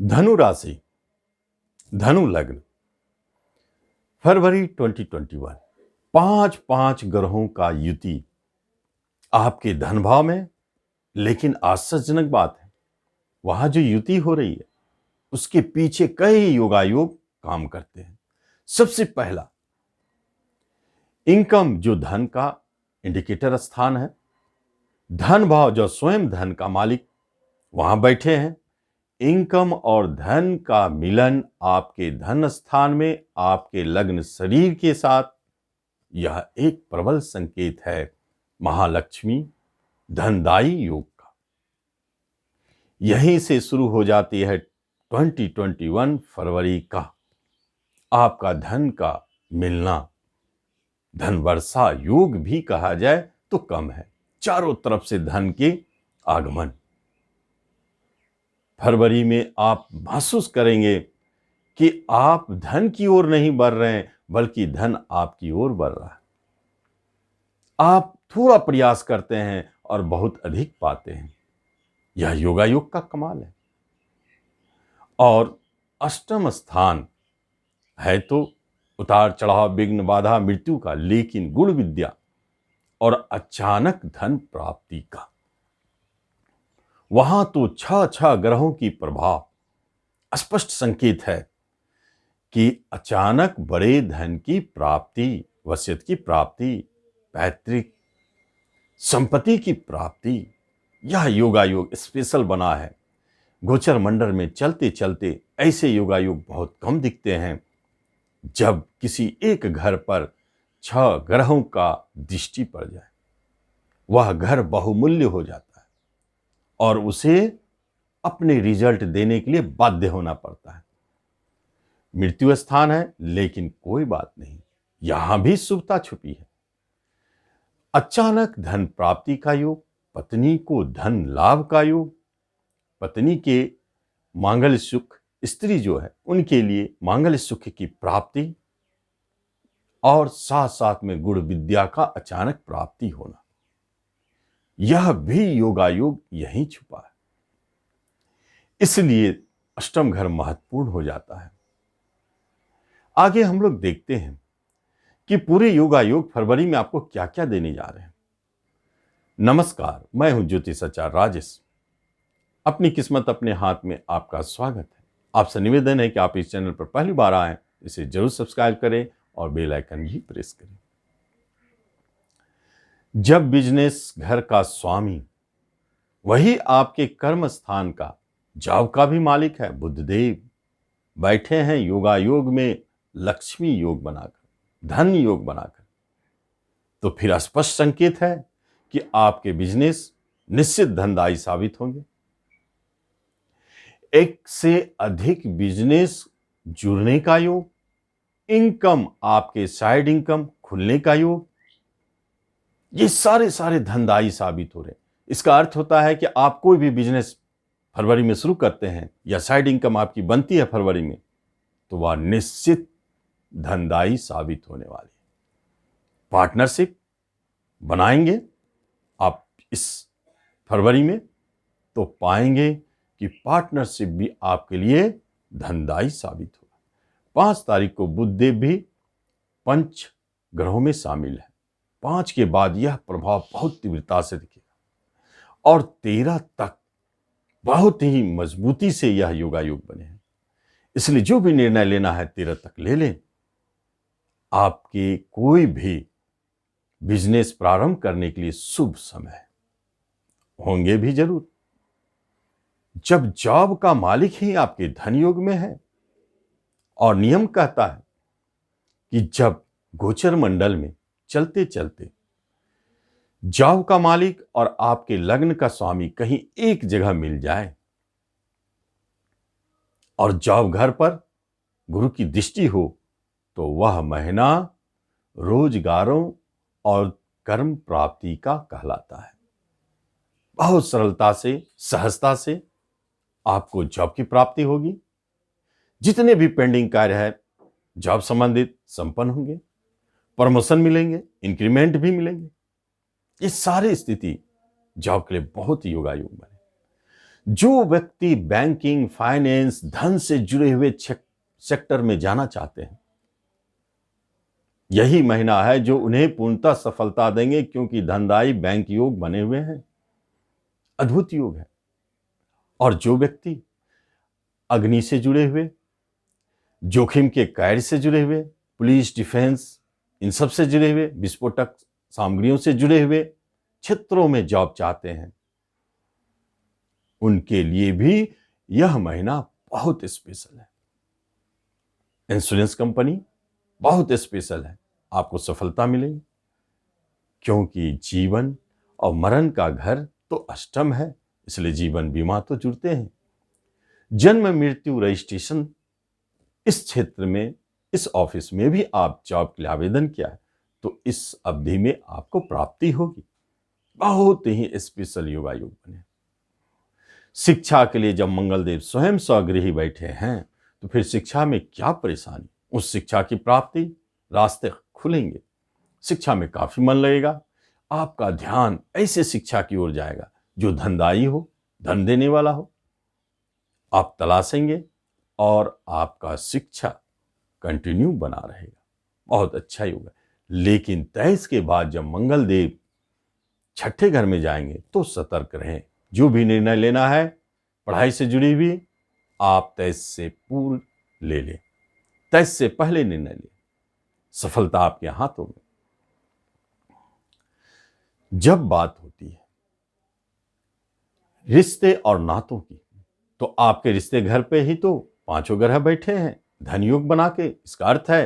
धनु राशि, धनु लग्न, फरवरी 2021। पांच पांच ग्रहों का युति आपके धन भाव में। लेकिन आश्चर्यजनक बात है, वहां जो युति हो रही है उसके पीछे कई योगायोग काम करते हैं। सबसे पहला, इनकम जो धन का इंडिकेटर स्थान है, धन भाव जो स्वयं धन का मालिक वहां बैठे हैं। इनकम और धन का मिलन आपके धन स्थान में आपके लग्न शरीर के साथ, यह एक प्रबल संकेत है महालक्ष्मी धनदायी योग का। यहीं से शुरू हो जाती है 2021 फरवरी का आपका धन का मिलना। धन वर्षा योग भी कहा जाए तो कम है, चारों तरफ से धन के आगमन। फरवरी में आप महसूस करेंगे कि आप धन की ओर नहीं बढ़ रहे हैं, बल्कि धन आपकी ओर बढ़ रहा है। आप थोड़ा प्रयास करते हैं और बहुत अधिक पाते हैं। यह योगायोग का कमाल है। और अष्टम स्थान है तो उतार चढ़ाव, विघ्न, बाधा, मृत्यु का, लेकिन गुण विद्या और अचानक धन प्राप्ति का। वहां तो छह ग्रहों की प्रभाव स्पष्ट संकेत है कि अचानक बड़े धन की प्राप्ति, वसीयत की प्राप्ति, पैतृक संपत्ति की प्राप्ति। यह योगायोग स्पेशल बना है। गोचर मंडल में चलते चलते ऐसे योगायोग बहुत कम दिखते हैं। जब किसी एक घर पर 6 ग्रहों का दृष्टि पड़ जाए, वह घर बहुमूल्य हो जाता है और उसे अपने रिजल्ट देने के लिए बाध्य होना पड़ता है। मृत्यु स्थान है, लेकिन कोई बात नहीं, यहां भी शुभता छुपी है। अचानक धन प्राप्ति का योग, पत्नी को धन लाभ का योग, पत्नी के मांगल्य सुख, स्त्री जो है उनके लिए मांगल्य सुख की प्राप्ति, और साथ साथ में गुण विद्या का अचानक प्राप्ति होना। यह भी योगायोग यहीं छुपा है। इसलिए अष्टम घर महत्वपूर्ण हो जाता है। आगे हम लोग देखते हैं कि पूरे योगायोग फरवरी में आपको क्या क्या देने जा रहे हैं। नमस्कार, मैं हूं ज्योतिषाचार्य राजेश। अपनी किस्मत अपने हाथ में आपका स्वागत है। आपसे निवेदन है कि आप इस चैनल पर पहली बार आए, इसे जरूर सब्सक्राइब करें और बेल आइकन भी प्रेस करें। जब बिजनेस घर का स्वामी, वही आपके कर्म स्थान का, जॉब का भी मालिक है, बुधदेव बैठे हैं योगायोग में, लक्ष्मी योग बनाकर, धन योग बनाकर, तो फिर स्पष्ट संकेत है कि आपके बिजनेस निश्चित धनदायी साबित होंगे। एक से अधिक बिजनेस जुड़ने का योग, इनकम, आपके साइड इनकम खुलने का योग, ये सारे धनदायी साबित हो रहे हैं। इसका अर्थ होता है कि आप कोई भी बिजनेस फरवरी में शुरू करते हैं या साइड इनकम आपकी बनती है फरवरी में, तो वह निश्चित धनदायी साबित होने वाली है। पार्टनरशिप बनाएंगे आप इस फरवरी में, तो पाएंगे कि पार्टनरशिप भी आपके लिए धनदायी साबित होगा। 5 तारीख को बुधदेव भी पंच ग्रहों में शामिल है। 5 के बाद यह प्रभाव बहुत तीव्रता से दिखेगा और 13 तक बहुत ही मजबूती से यह योगायोग बने हैं। इसलिए जो भी निर्णय लेना है 13 तक ले लें। आपके कोई भी बिजनेस प्रारंभ करने के लिए शुभ समय है, होंगे भी जरूर। जब जॉब का मालिक ही आपके धन योग में है, और नियम कहता है कि जब गोचर मंडल में चलते चलते जॉब का मालिक और आपके लग्न का स्वामी कहीं एक जगह मिल जाए और जॉब घर पर गुरु की दृष्टि हो, तो वह महीना रोजगारों और कर्म प्राप्ति का कहलाता है। बहुत सरलता से, सहजता से आपको जॉब की प्राप्ति होगी। जितने भी पेंडिंग कार्य है जॉब संबंधित संपन्न होंगे, प्रमोशन मिलेंगे, इंक्रीमेंट भी मिलेंगे। ये सारी स्थिति जॉब के लिए बहुत ही योगायोग बने। जो व्यक्ति बैंकिंग, फाइनेंस, धन से जुड़े हुए सेक्टर में जाना चाहते हैं, यही महीना है जो उन्हें पूर्णतः सफलता देंगे, क्योंकि धनदायी बैंक योग बने हुए हैं। अद्भुत योग है। और जो व्यक्ति अग्नि से जुड़े हुए, जोखिम के कार्य से जुड़े हुए, पुलिस, डिफेंस, इन सब से जुड़े हुए, विस्फोटक सामग्रियों से जुड़े हुए क्षेत्रों में जॉब चाहते हैं, उनके लिए भी यह महीना बहुत स्पेशल है। इंश्योरेंस कंपनी बहुत स्पेशल है, आपको सफलता मिलेगी, क्योंकि जीवन और मरण का घर तो अष्टम है, इसलिए जीवन बीमा तो जुड़ते हैं। जन्म मृत्यु रजिस्ट्रेशन इस क्षेत्र में, इस ऑफिस में भी आप जॉब के लिए आवेदन किया है तो इस अवधि में आपको प्राप्ति होगी। बहुत ही स्पेशल योगायोग बने। शिक्षा के लिए जब मंगलदेव स्वयं स्वगृही बैठे हैं तो फिर शिक्षा में क्या परेशानी, उस शिक्षा की प्राप्ति, रास्ते खुलेंगे, शिक्षा में काफी मन लगेगा, आपका ध्यान ऐसे शिक्षा की ओर जाएगा जो धनदायी हो, धन देने वाला हो, आप तलाशेंगे और आपका शिक्षा कंटिन्यू बना रहेगा। बहुत अच्छा योग है। लेकिन 23 के बाद जब मंगल देव छठे घर में जाएंगे तो सतर्क रहें। जो भी निर्णय लेना है पढ़ाई से जुड़ी हुई, आप 23 से पूर्व ले लें, 23 से पहले निर्णय लें, सफलता आपके हाथों में। जब बात होती है रिश्ते और नातों की, तो आपके रिश्ते घर पे ही तो पांचों ग्रह बैठे हैं धन योग बना के। इसका अर्थ है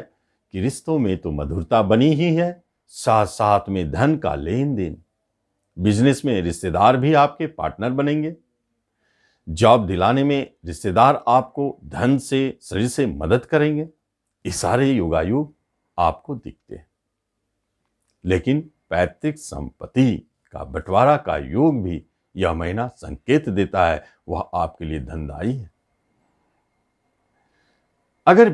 कि रिश्तों में तो मधुरता बनी ही है, साथ साथ में धन का लेन देन। बिजनेस में रिश्तेदार भी आपके पार्टनर बनेंगे। जॉब दिलाने में रिश्तेदार आपको धन से, शरीर से मदद करेंगे। ये सारे योगायोग आपको दिखते हैं। लेकिन पैतृक संपत्ति का बंटवारा का योग भी यह महीना संकेत देता है, वह आपके लिए धनदायी है। अगर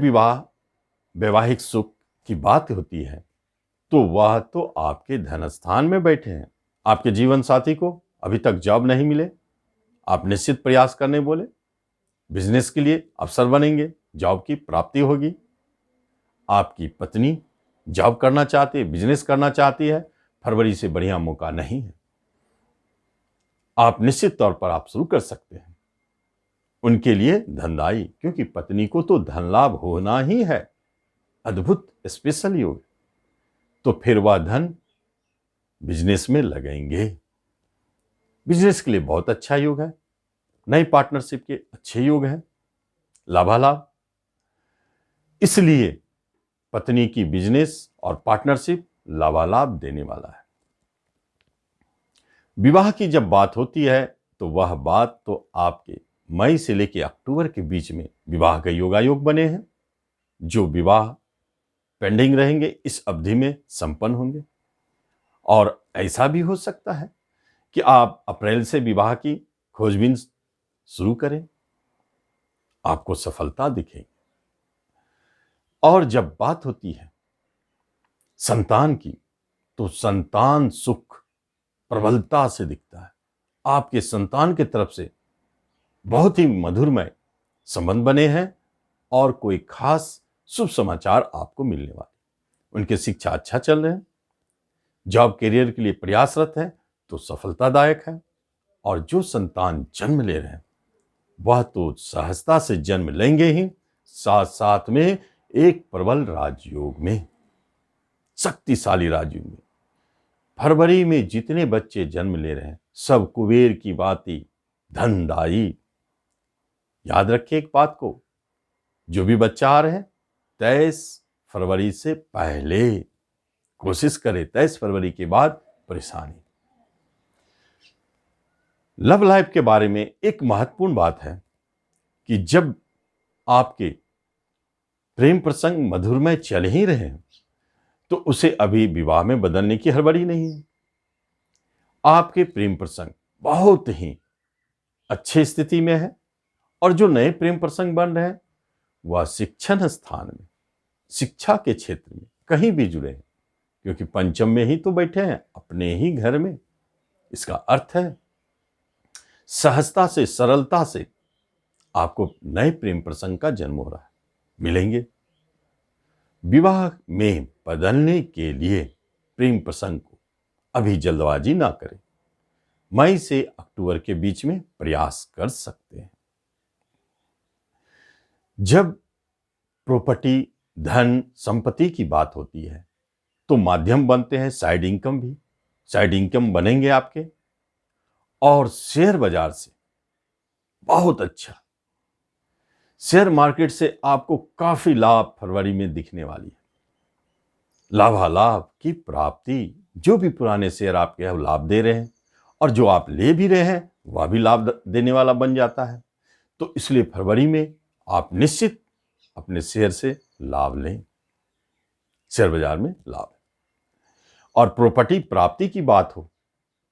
वैवाहिक सुख की बात होती है तो वह तो आपके धन स्थान में बैठे हैं। आपके जीवन साथी को अभी तक जॉब नहीं मिले, आप निश्चित प्रयास करने बोले, बिजनेस के लिए अवसर बनेंगे, जॉब की प्राप्ति होगी। आपकी पत्नी जॉब करना चाहती है, बिजनेस करना चाहती है, फरवरी से बढ़िया मौका नहीं है, आप निश्चित तौर पर आप शुरू कर सकते हैं। उनके लिए धनदायी, क्योंकि पत्नी को तो धन लाभ होना ही है, अद्भुत स्पेशल योग। तो फिर वह धन बिजनेस में लगेंगे। बिजनेस के लिए बहुत अच्छा योग है। नई पार्टनरशिप के अच्छे योग हैं, लाभालाभ। इसलिए पत्नी की बिजनेस और पार्टनरशिप लाभालाभ देने वाला है। विवाह की जब बात होती है तो वह बात तो आपके मई से लेकर अक्टूबर के बीच में विवाह के योगायोग बने हैं। जो विवाह पेंडिंग रहेंगे इस अवधि में संपन्न होंगे। और ऐसा भी हो सकता है कि आप अप्रैल से विवाह की खोजबीन शुरू करें, आपको सफलता दिखेगी। और जब बात होती है संतान की तो संतान सुख प्रबलता से दिखता है। आपके संतान की तरफ से बहुत ही मधुरमय संबंध बने हैं और कोई खास शुभ समाचार आपको मिलने वाले। उनकी शिक्षा अच्छा चल रहे हैं, जॉब करियर के लिए प्रयासरत है तो सफलतादायक है। और जो संतान जन्म ले रहे हैं वह तो सहजता से जन्म लेंगे ही, साथ साथ में एक प्रबल राजयोग में, शक्तिशाली राजयोग में। फरवरी में जितने बच्चे जन्म ले रहे हैं सब कुबेर की बाती धनदायी। याद रखिए एक बात को, जो भी बच्चा आ रहे हैं 23 फरवरी से पहले कोशिश करें, 23 फरवरी के बाद परेशानी। लव लाइफ के बारे में एक महत्वपूर्ण बात है कि जब आपके प्रेम प्रसंग मधुरमय चल ही रहे हैं तो उसे अभी विवाह में बदलने की हड़बड़ी नहीं है। आपके प्रेम प्रसंग बहुत ही अच्छी स्थिति में है और जो नए प्रेम प्रसंग बन रहे हैं वह शिक्षण स्थान में, शिक्षा के क्षेत्र में कहीं भी जुड़े हैं, क्योंकि पंचम में ही तो बैठे हैं, अपने ही घर में। इसका अर्थ है सहजता से, सरलता से आपको नए प्रेम प्रसंग का जन्म हो रहा है, मिलेंगे। विवाह में बदलने के लिए प्रेम प्रसंग को अभी जल्दबाजी ना करें। मई से अक्टूबर के बीच में प्रयास कर सकते हैं। जब प्रॉपर्टी, धन, संपत्ति की बात होती है तो माध्यम बनते हैं साइड इनकम भी। साइड इनकम बनेंगे आपके, और शेयर बाजार से बहुत अच्छा, शेयर मार्केट से आपको काफी लाभ फरवरी में दिखने वाली है। लाभालाभ की प्राप्ति, जो भी पुराने शेयर आपके हैं लाभ दे रहे हैं, और जो आप ले भी रहे हैं वह भी लाभ देने वाला बन जाता है। तो इसलिए फरवरी में आप निश्चित अपने शेयर से लाभ लें, शेयर बाजार में लाभ। और प्रॉपर्टी प्राप्ति की बात हो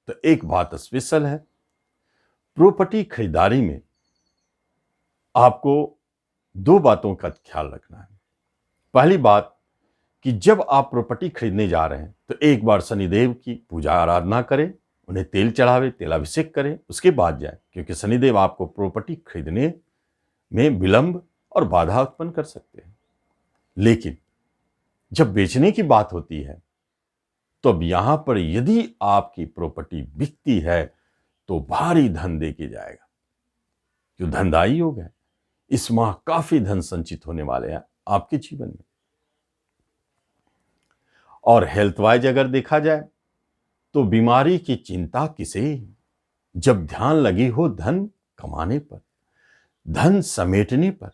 तो एक बात स्पेशल है, प्रॉपर्टी खरीदारी में आपको दो बातों का ख्याल रखना है। पहली बात कि जब आप प्रॉपर्टी खरीदने जा रहे हैं तो एक बार शनिदेव की पूजा आराधना करें, उन्हें तेल चढ़ावे, तेलाभिषेक करें, उसके बाद जाए, क्योंकि शनिदेव आपको प्रॉपर्टी खरीदने में विलंब और बाधा उत्पन्न कर सकते हैं। लेकिन जब बेचने की बात होती है तो अब यहां पर यदि आपकी प्रॉपर्टी बिकती है तो भारी धन दे के जाएगा, जो धनदायी योग है। इस माह काफी धन संचित होने वाले हैं आपके जीवन में। और हेल्थ वाइज अगर देखा जाए तो बीमारी की चिंता किसे, जब ध्यान लगी हो धन कमाने पर, धन समेटने पर,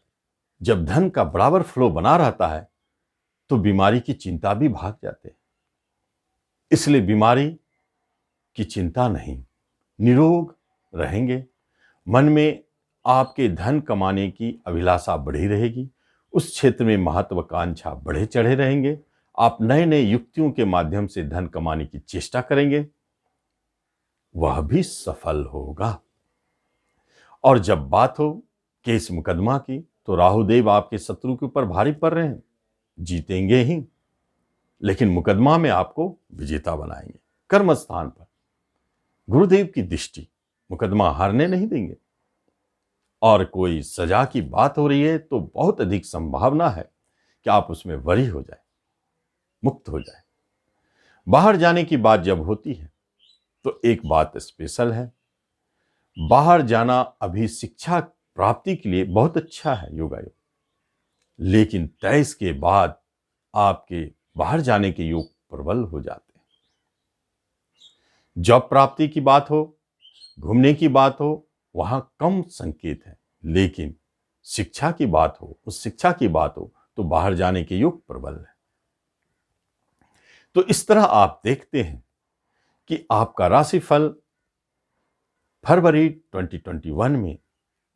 जब धन का बराबर फ्लो बना रहता है तो बीमारी की चिंता भी भाग जाते हैं। इसलिए बीमारी की चिंता नहीं, निरोग रहेंगे। मन में आपके धन कमाने की अभिलाषा बढ़ी रहेगी, उस क्षेत्र में महत्वाकांक्षा बढ़े चढ़े रहेंगे। आप नए नए युक्तियों के माध्यम से धन कमाने की चेष्टा करेंगे, वह भी सफल होगा। और जब बात हो केस मुकदमा की तो राहुदेव आपके शत्रु के ऊपर भारी पड़ रहे हैं, जीतेंगे ही, लेकिन मुकदमा में आपको विजेता बनाएंगे। कर्म स्थान पर गुरुदेव की दृष्टि, मुकदमा हारने नहीं देंगे। और कोई सजा की बात हो रही है तो बहुत अधिक संभावना है कि आप उसमें वरी हो जाए, मुक्त हो जाए। बाहर जाने की बात जब होती है तो एक बात स्पेशल है, बाहर जाना अभी शिक्षा प्राप्ति के लिए बहुत अच्छा है योगायोग, लेकिन 23 के बाद आपके बाहर जाने के योग प्रबल हो जाते हैं। जॉब प्राप्ति की बात हो, घूमने की बात हो, वहां कम संकेत है, लेकिन शिक्षा की बात हो, उस शिक्षा की बात हो तो बाहर जाने के योग प्रबल है। तो इस तरह आप देखते हैं कि आपका राशिफल फरवरी 2021 में